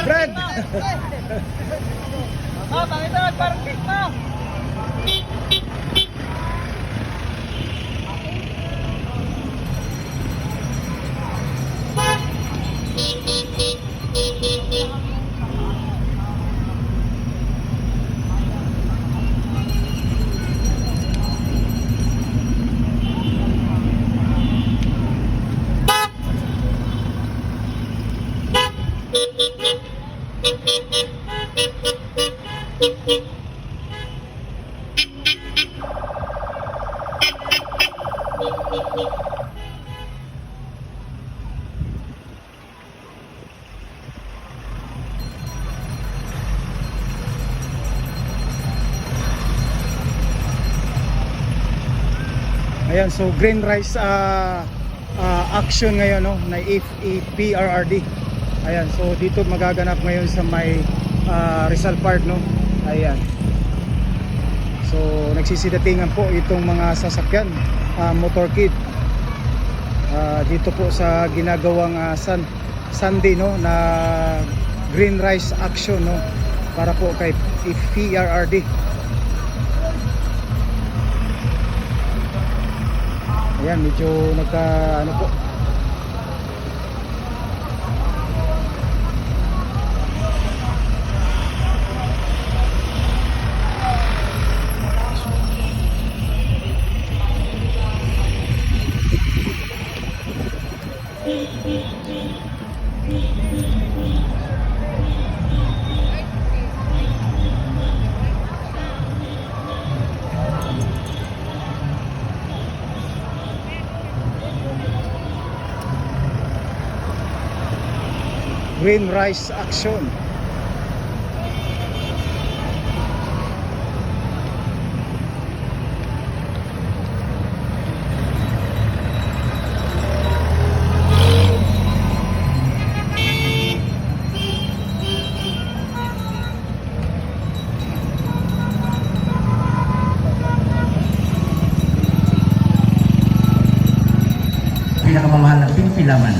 Brad! Oh, pakita parang kick mo. Ayan, so green rice action ngayon, no, na FEPRRD. Ayan, so dito magaganap ngayon sa may Rizal Park, no. Ayan. So nagsisidatingan po itong mga sasakyan, motorcade. Dito po sa ginagawang Sunday, no, na green rice action, no, para po kay FEPRRD. Ayan, medyo ano po. Green rice action. Pinakamamahal na pinpilaman.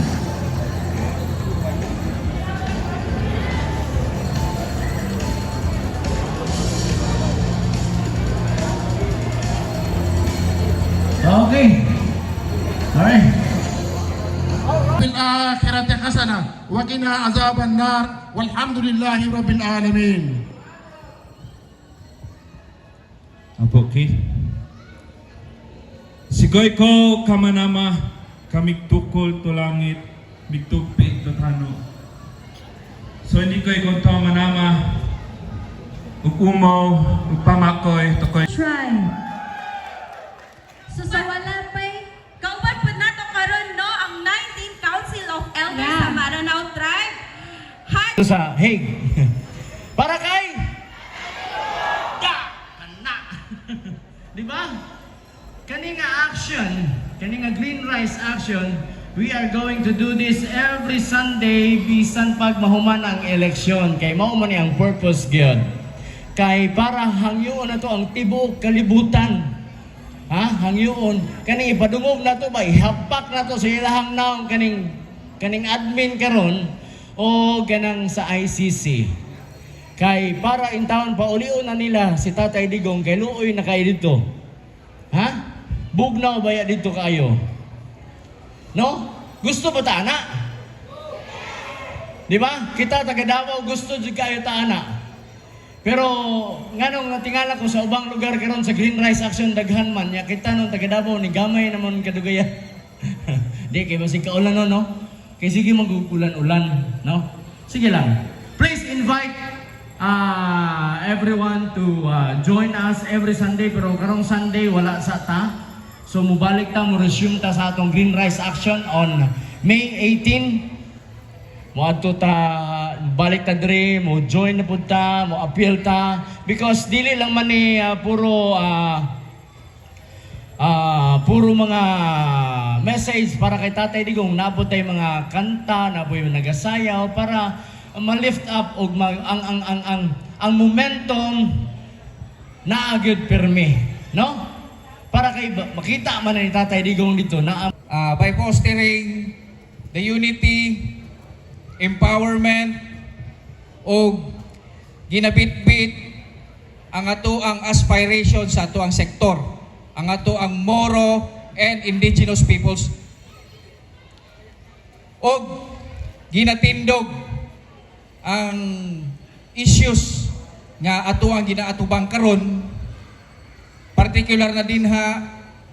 Okay. Alright. بالآخرة حسنة وقنا عذاب النار والحمد لله رب العالمين. Apo, okay. Sigoy ko kamanama kamigtukol to langit migtugpi to tano. So hindi ko ikon to manama umaw upamakoy to koy. Try. So sa wala pa'y Kauban po nato karon no ang 19th Council of Elders Yeah. sa Maranao Tribe. Ito sa Hague. Para kay Di ba? Kani nga action, kani nga green rice action, we are going to do this every Sunday bisan pag mahuman ang eleksyon. Kay mao man ni ang purpose gyud. Kay para hangyoon na to ang tibuok kalibutan. Ha? Hangyoon kani ipadungog na to ba ihapak na to sa ilahang naong kaning admin karon o ganang sa ICC. Kay para in taon paulion na nila si Tatay Digong kay luoy na kay dito. Ha? Bugnaw baya dito kayo. No? Gusto ba ta ana? Di ba? Kita taga Davao gusto jud kayo ta ana. Pero nganong natingala ko sa ubang lugar karon sa Green Rice Action daghan man ya kita nung taga Davao ni gamay naman kadugaya. Di kay basig kaulan no? Kay sige magugulan-ulan, no? Sige lang. Please invite everyone to join us every Sunday, pero karong Sunday wala sa ta. So mubalik ta, mo resume ta sa atong Green Rice Action on May 18. Mo adto ta balik ta dire, mo join na pud ta, mo appeal ta because dili lang man ni puro mga message para kay Tatay Digong, nabot tay mga kanta, naboy nagasayaw para ma-lift up og ang momentum na agad permi, no? Para kay makita man ni Tatay Digong dito na by fostering the unity, empowerment, o ginabitbit ang ato ang aspiration sa ato ang sektor, ang ato ang Moro and indigenous peoples, o ginatindog ang issues nga ato ang ginaatubang karon, particular na dinha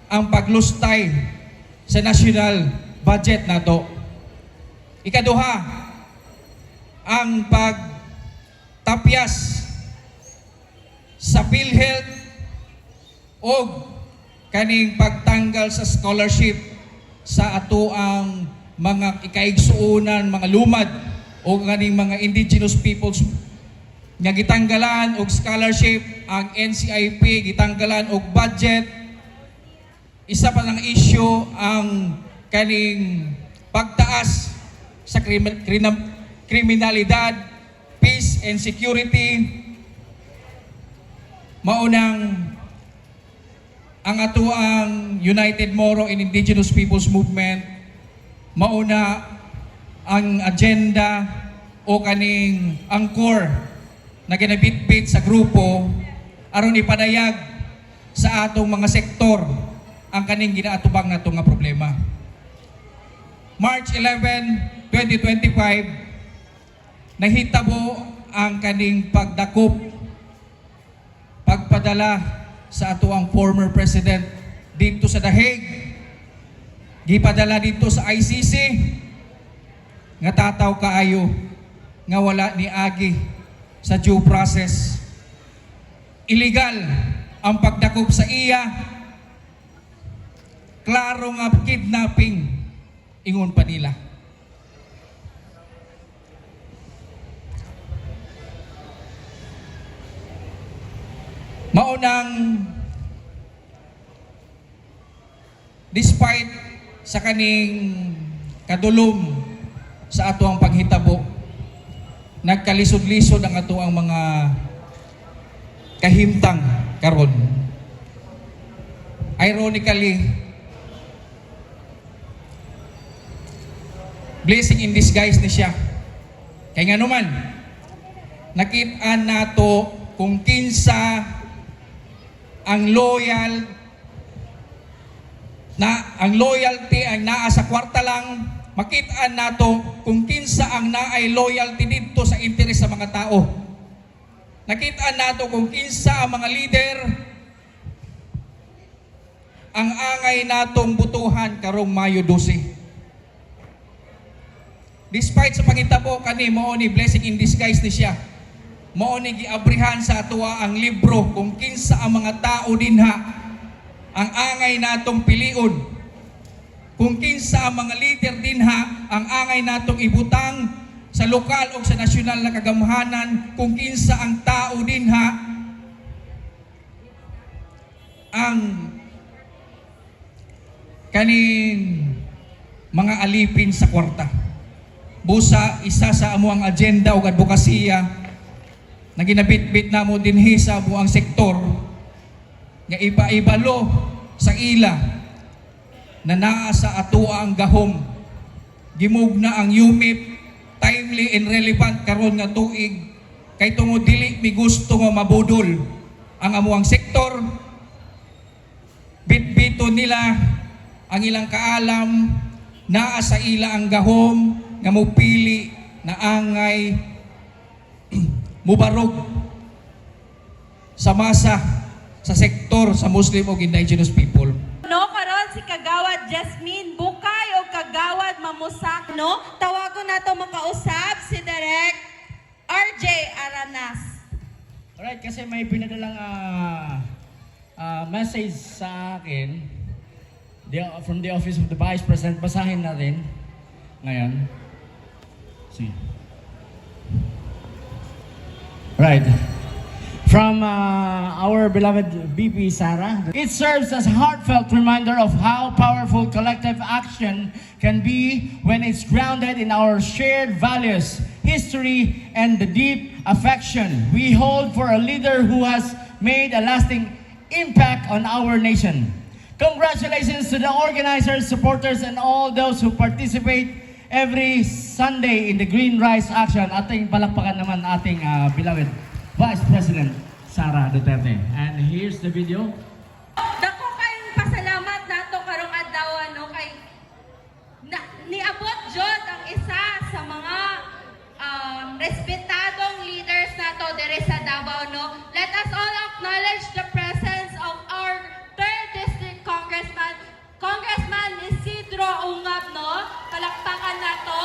ang paglustay sa national budget nato. Ikaduha, ang pagtapyas sa PhilHealth o kaning pagtanggal sa scholarship sa ato ang mga ikaigsuunan, mga lumad o kaning mga indigenous peoples nga gitanggalan og scholarship, ang NCIP gitanggalan og budget. Isa pa ng issue ang kaning pagtaas sa kriminalidad, peace and security. Maunang ang ato ang United Moro and Indigenous Peoples Movement, mauna ang agenda o kaning angkor na ginabitbit sa grupo aron ipadayag sa atong mga sektor ang kaning ginaatubang nato nga problema. March 11, 2025, nahitabo ang kaning pagdakop, pagpadala sa ato ang former president dito sa The Hague, gipadala dito sa ICC, nga tataw kaayo nga wala ni agi sa due process. Illegal ang pagdakop sa iya, klaro nga kidnapping ingon pa nila. Maunang despite sa kaning kadulom sa ato ang paghitabo, nagkalisod-lisod ang ato ang mga kahimtang karon. Ironically, blessing in disguise ni siya. Kaya nga naman, nakita nato kung kinsa ang loyalty ang naa sa kwarta lang. Makitaan nato kung kinsa ang naay loyalty dito sa interes sa mga tao. Nakitaan nato kung kinsa ang mga leader ang angay natong butuhan karong Mayo 12. Despite sa pangitabo kani mao ni blessing in disguise ni siya. Mao ni giabrihan sa atuwa ang libro kung kinsa ang mga tao dinha ang angay natong pilion. Kung kinsa ang mga leader dinha ang angay natong ibutang sa lokal o sa nasyonal na kagamhanan, kung kinsa ang tao dinha ang kaning mga alipin sa kwarta. Busa isa sa amo ang agenda o advokasya na ginabitbit namo dinhi sa buang sektor nga ipaibalo sa ila na naa sa atua ang gahom. Gimugna ang UMIP timely and relevant karon nga tuig kay tungod dili mi gusto nga mabudol ang amuang sektor. Bitbito nila ang ilang kaalam, naa sa ila ang gahom nga mupili na angay mubarog sa masa sa sektor sa Muslim o indigenous people. No, karon si Kagawad Jasmine Bukay o Kagawad Mamusak, no? Tawagon nato makausap si Direk RJ Aranas. Alright, kasi may pinadalang message sa akin from the Office of the Vice President. Basahin natin ngayon. See. Right. From our beloved BP Sara. It serves as a heartfelt reminder of how powerful collective action can be when it's grounded in our shared values, history, and the deep affection we hold for a leader who has made a lasting impact on our nation. Congratulations to the organizers, supporters, and all those who participate every Sunday in the Green Rice Action. Ating palakpakan naman ating beloved Vice President Sara Duterte. And here's the video. Dako kayong pasalamat nato karong adlaw no kay niabot jud ang isa sa mga respetadong leaders nato dere sa Davao no. Let us all acknowledge the presence of our 3rd District Congressman Isidro Ungab no. Palakpakan nato.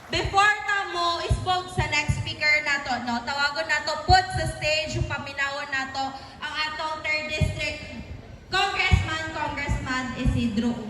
Before mo isbog sa next speaker nato no, tawagon nato put sa stage paminawon nato ang atong 3rd District Congressman Isidro